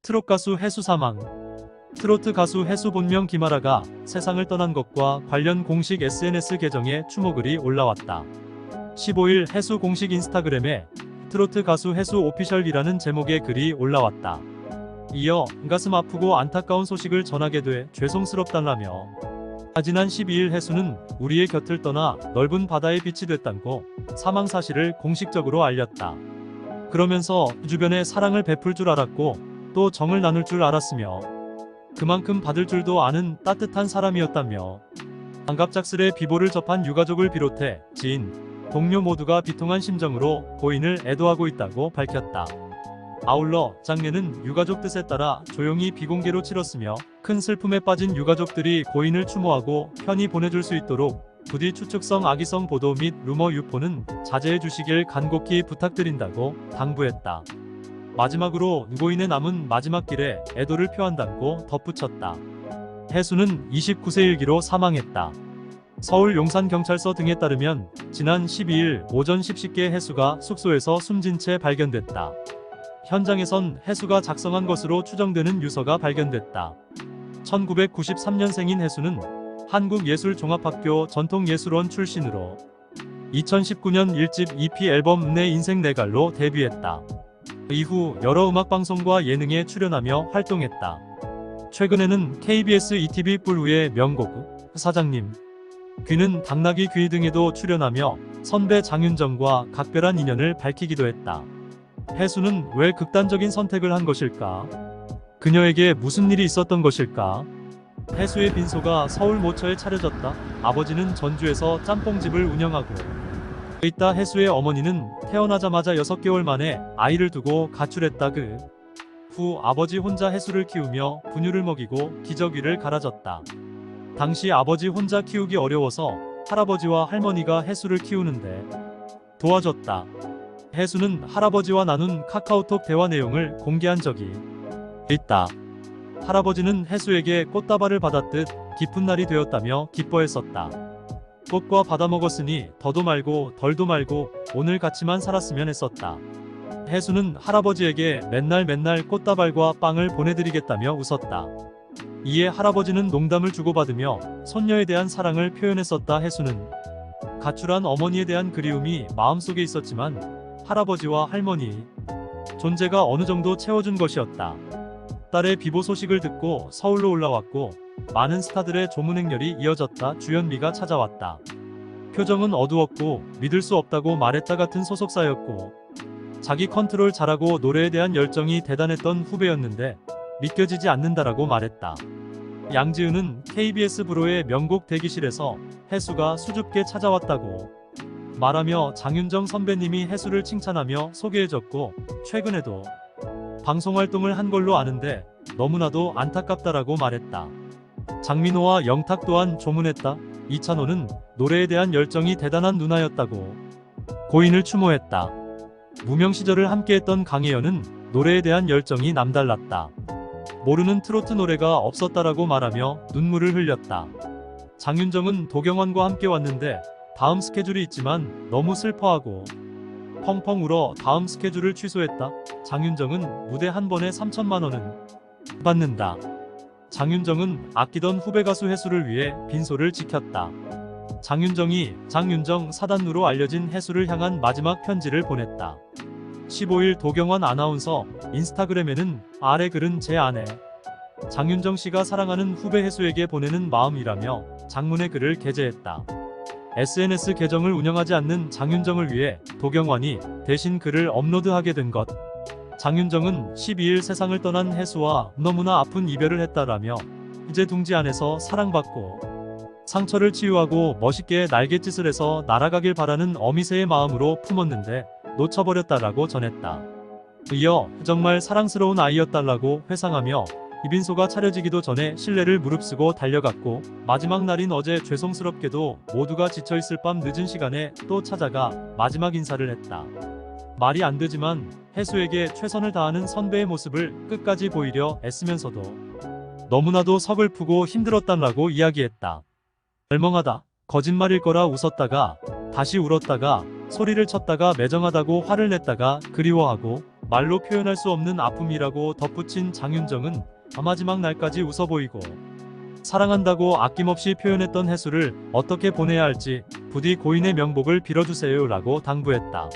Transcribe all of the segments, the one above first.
트롯 가수 해수 사망. 트로트 가수 해수 본명 김아라가 세상을 떠난 것과 관련 공식 SNS 계정에 추모글이 올라왔다. 15일 해수 공식 인스타그램에 트로트 가수 해수 오피셜이라는 제목의 글이 올라왔다. 이어 가슴 아프고 안타까운 소식을 전하게 돼 죄송스럽다라며 지난 12일 해수는 우리의 곁을 떠나 넓은 바다의 빛이 됐다고 사망 사실을 공식적으로 알렸다. 그러면서 주변에 사랑을 베풀 줄 알았고 또 정을 나눌 줄 알았으며 그만큼 받을 줄도 아는 따뜻한 사람이었다며 갑작스레 비보를 접한 유가족을 비롯해 지인, 동료 모두가 비통한 심정으로 고인을 애도하고 있다고 밝혔다. 아울러 장례는 유가족 뜻에 따라 조용히 비공개로 치렀으며 큰 슬픔에 빠진 유가족들이 고인을 추모하고 편히 보내줄 수 있도록 부디 추측성 악의성 보도 및 루머 유포는 자제해 주시길 간곡히 부탁드린다고 당부했다. 마지막으로 고인의 남은 마지막 길에 애도를 표한다고 덧붙였다. 해수는 29세 일기로 사망했다. 서울 용산경찰서 등에 따르면 지난 12일 오전 10시께 해수가 숙소에서 숨진 채 발견됐다. 현장에선 해수가 작성한 것으로 추정되는 유서가 발견됐다. 1993년생인 해수는 한국예술종합학교 전통예술원 출신으로 2019년 1집 EP 앨범 내 인생 내 갈로 데뷔했다. 이후 여러 음악방송과 예능에 출연하며 활동했다. 최근에는 KBS ETV 뿔우의 명곡 사장님, 귀는 당나귀 귀 등에도 출연하며 선배 장윤정과 각별한 인연을 밝히기도 했다. 해수는 왜 극단적인 선택을 한 것일까? 그녀에게 무슨 일이 있었던 것일까? 해수의 빈소가 서울 모처에 차려졌다. 아버지는 전주에서 짬뽕집을 운영하고 있다. 해수의 어머니는 태어나자마자 6개월 만에 아이를 두고 가출했다. 그 후 아버지 혼자 해수를 키우며 분유를 먹이고 기저귀를 갈아줬다. 당시 아버지 혼자 키우기 어려워서 할아버지와 할머니가 해수를 키우는데 도와줬다. 해수는 할아버지와 나눈 카카오톡 대화 내용을 공개한 적이 있다. 할아버지는 해수에게 꽃다발을 받았듯 기쁜 날이 되었다며 기뻐했었다. 꽃과 받아먹었으니 더도 말고 덜도 말고 오늘 같이만 살았으면 했었다. 해수는 할아버지에게 맨날 꽃다발과 빵을 보내드리겠다며 웃었다. 이에 할아버지는 농담을 주고받으며 손녀에 대한 사랑을 표현했었다. 해수는 가출한 어머니에 대한 그리움이 마음속에 있었지만 할아버지와 할머니 존재가 어느 정도 채워준 것이었다. 딸의 비보 소식을 듣고 서울로 올라왔고 많은 스타들의 조문 행렬이 이어졌다. 주현미가 찾아왔다. 표정은 어두웠고 믿을 수 없다고 말했다 같은 소속사였고 자기 컨트롤 잘하고 노래에 대한 열정이 대단했던 후배였는데 믿겨지지 않는다라고 말했다. 양지은은 KBS 브로의 명곡 대기실에서 해수가 수줍게 찾아왔다고 말하며 장윤정 선배님이 해수를 칭찬하며 소개해줬고 최근에도 방송활동을 한 걸로 아는데 너무나도 안타깝다라고 말했다. 장민호와 영탁 또한 조문했다. 이찬호는 노래에 대한 열정이 대단한 누나였다고 고인을 추모했다. 무명 시절을 함께했던 강혜연은 노래에 대한 열정이 남달랐다. 모르는 트로트 노래가 없었다라고 말하며 눈물을 흘렸다. 장윤정은 도경완과 함께 왔는데 다음 스케줄이 있지만 너무 슬퍼하고 펑펑 울어 다음 스케줄을 취소했다. 장윤정은 무대 한 번에 3천만 원은 받는다. 장윤정은 아끼던 후배 가수 해수를 위해 빈소를 지켰다. 장윤정이 장윤정 사단으로 알려진 해수를 향한 마지막 편지를 보냈다. 15일 도경완 아나운서 인스타그램에는 아래 글은 제 아내 장윤정 씨가 사랑하는 후배 해수에게 보내는 마음이라며 장문의 글을 게재했다. SNS 계정을 운영하지 않는 장윤정을 위해 도경완이 대신 글을 업로드하게 된 것. 장윤정은 12일 세상을 떠난 해수와 너무나 아픈 이별을 했다라며 이제 둥지 안에서 사랑받고 상처를 치유하고 멋있게 날갯짓을 해서 날아가길 바라는 어미새의 마음으로 품었는데 놓쳐버렸다라고 전했다. 이어 정말 사랑스러운 아이였다라고 회상하며 이빈소가 차려지기도 전에 실례를 무릅쓰고 달려갔고 마지막 날인 어제 죄송스럽게도 모두가 지쳐있을 밤 늦은 시간에 또 찾아가 마지막 인사를 했다. 말이 안 되지만 해수에게 최선을 다하는 선배의 모습을 끝까지 보이려 애쓰면서도 너무나도 서글프고 힘들었다라고 이야기했다. 멍하다. 거짓말일 거라 웃었다가 다시 울었다가 소리를 쳤다가 매정하다고 화를 냈다가 그리워하고 말로 표현할 수 없는 아픔이라고 덧붙인 장윤정은 마지막 날까지 웃어 보이고 사랑한다고 아낌없이 표현했던 해수를 어떻게 보내야 할지 부디 고인의 명복을 빌어주세요 라고 당부했다.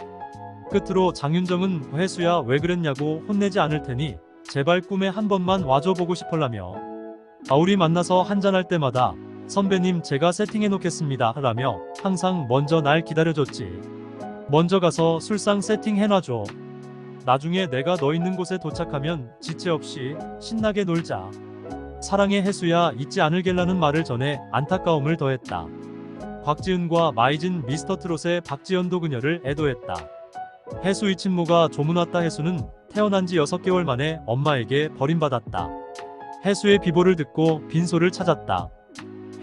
끝으로 장윤정은 해수야 왜 그랬냐고 혼내지 않을 테니 제발 꿈에 한 번만 와줘 보고 싶을라며 우리 만나서 한잔할 때마다 선배님 제가 세팅해 놓겠습니다 라며 항상 먼저 날 기다려줬지. 먼저 가서 술상 세팅해놔줘. 나중에 내가 너 있는 곳에 도착하면 지체 없이 신나게 놀자. 사랑의 해수야 잊지 않을게라는 말을 전해 안타까움을 더했다. 곽지은과 마이진 미스터트롯의 박지연도 그녀를 애도했다. 해수의 친모가 조문왔다. 해수는 태어난 지 6개월 만에 엄마에게 버림받았다. 해수의 비보를 듣고 빈소를 찾았다.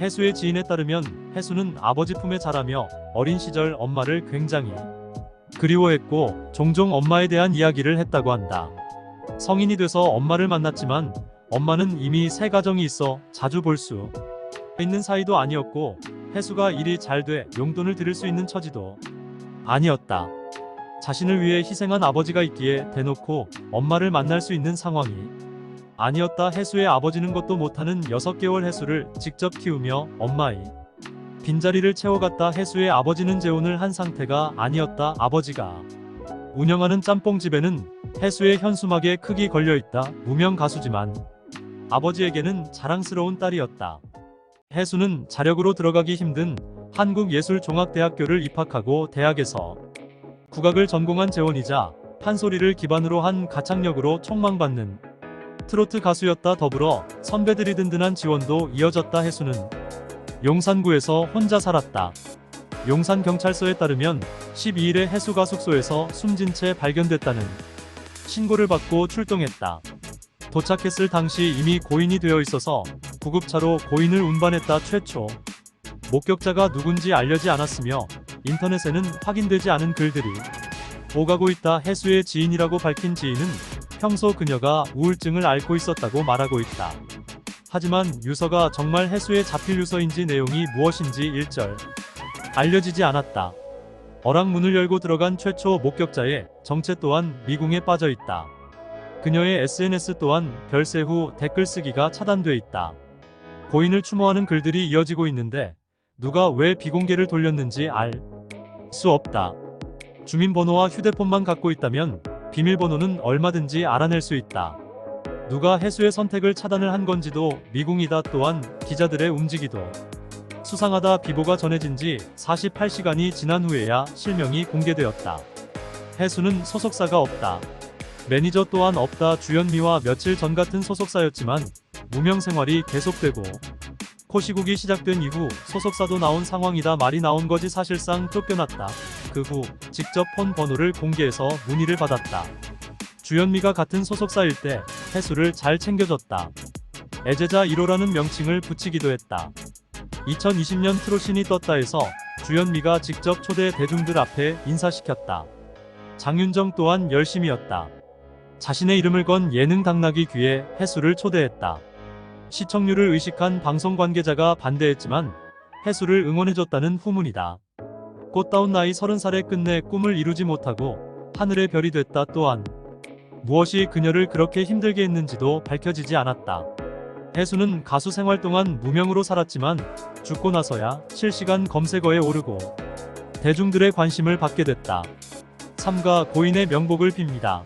해수의 지인에 따르면 해수는 아버지 품에 자라며 어린 시절 엄마를 굉장히 그리워했고 종종 엄마에 대한 이야기를 했다고 한다. 성인이 돼서 엄마를 만났지만 엄마는 이미 새 가정이 있어 자주 볼 수 있는 사이도 아니었고 해수가 일이 잘 돼 용돈을 드릴 수 있는 처지도 아니었다. 자신을 위해 희생한 아버지가 있기에 대놓고 엄마를 만날 수 있는 상황이 아니었다. 해수의 아버지는 것도 못하는 6개월 해수를 직접 키우며 엄마의 빈자리를 채워갔다. 해수의 아버지는 재혼을 한 상태가 아니었다. 아버지가 운영하는 짬뽕집에는 해수의 현수막에 크게 걸려있다. 무명 가수지만 아버지에게는 자랑스러운 딸이었다. 해수는 자력으로 들어가기 힘든 한국예술종합대학교를 입학하고 대학에서 국악을 전공한 재원이자 판소리를 기반으로 한 가창력으로 촉망받는 트로트 가수였다. 더불어 선배들이 든든한 지원도 이어졌다. 해수는 용산구에서 혼자 살았다. 용산경찰서에 따르면 12일에 해수가 숙소에서 숨진 채 발견됐다는 신고를 받고 출동했다. 도착했을 당시 이미 고인이 되어 있어서 구급차로 고인을 운반했다. 최초 목격자가 누군지 알려지 않았으며 인터넷에는 확인되지 않은 글들이 오가고 있다. 해수의 지인이라고 밝힌 지인은 평소 그녀가 우울증을 앓고 있었다고 말하고 있다. 하지만 유서가 정말 해수의 자필 유서인지 내용이 무엇인지 일절 알려지지 않았다. 어락 문을 열고 들어간 최초 목격자의 정체 또한 미궁에 빠져 있다. 그녀의 SNS 또한 별세 후 댓글 쓰기가 차단돼 있다. 고인을 추모하는 글들이 이어지고 있는데 누가 왜 비공개를 돌렸는지 알 수 없다. 주민번호와 휴대폰만 갖고 있다면 비밀번호는 얼마든지 알아낼 수 있다. 누가 해수의 선택을 차단을 한 건지도 미궁이다. 또한 기자들의 움직이도 수상하다. 비보가 전해진 지 48시간이 지난 후에야 실명이 공개되었다. 해수는 소속사가 없다. 매니저 또한 없다. 주현미와 며칠 전 같은 소속사였지만 무명 생활이 계속되고 코시국이 시작된 이후 소속사도 나온 상황이다. 말이 나온 거지 사실상 쫓겨났다. 그 후 직접 폰 번호를 공개해서 문의를 받았다. 주현미가 같은 소속사일 때 해수를 잘 챙겨줬다. 애제자 1호라는 명칭을 붙이기도 했다. 2020년 트롯신이 떴다 해서 주현미가 직접 초대 대중들 앞에 인사시켰다. 장윤정 또한 열심이었다. 자신의 이름을 건 예능 당나귀 귀에 해수를 초대했다. 시청률을 의식한 방송 관계자가 반대했지만 해수를 응원해줬다는 후문이다. 꽃다운 나이 30살에 끝내 꿈을 이루지 못하고 하늘의 별이 됐다. 또한 무엇이 그녀를 그렇게 힘들게 했는지도 밝혀지지 않았다. 해수는 가수 생활 동안 무명으로 살았지만 죽고 나서야 실시간 검색어에 오르고 대중들의 관심을 받게 됐다. 삼가 고인의 명복을 빕니다.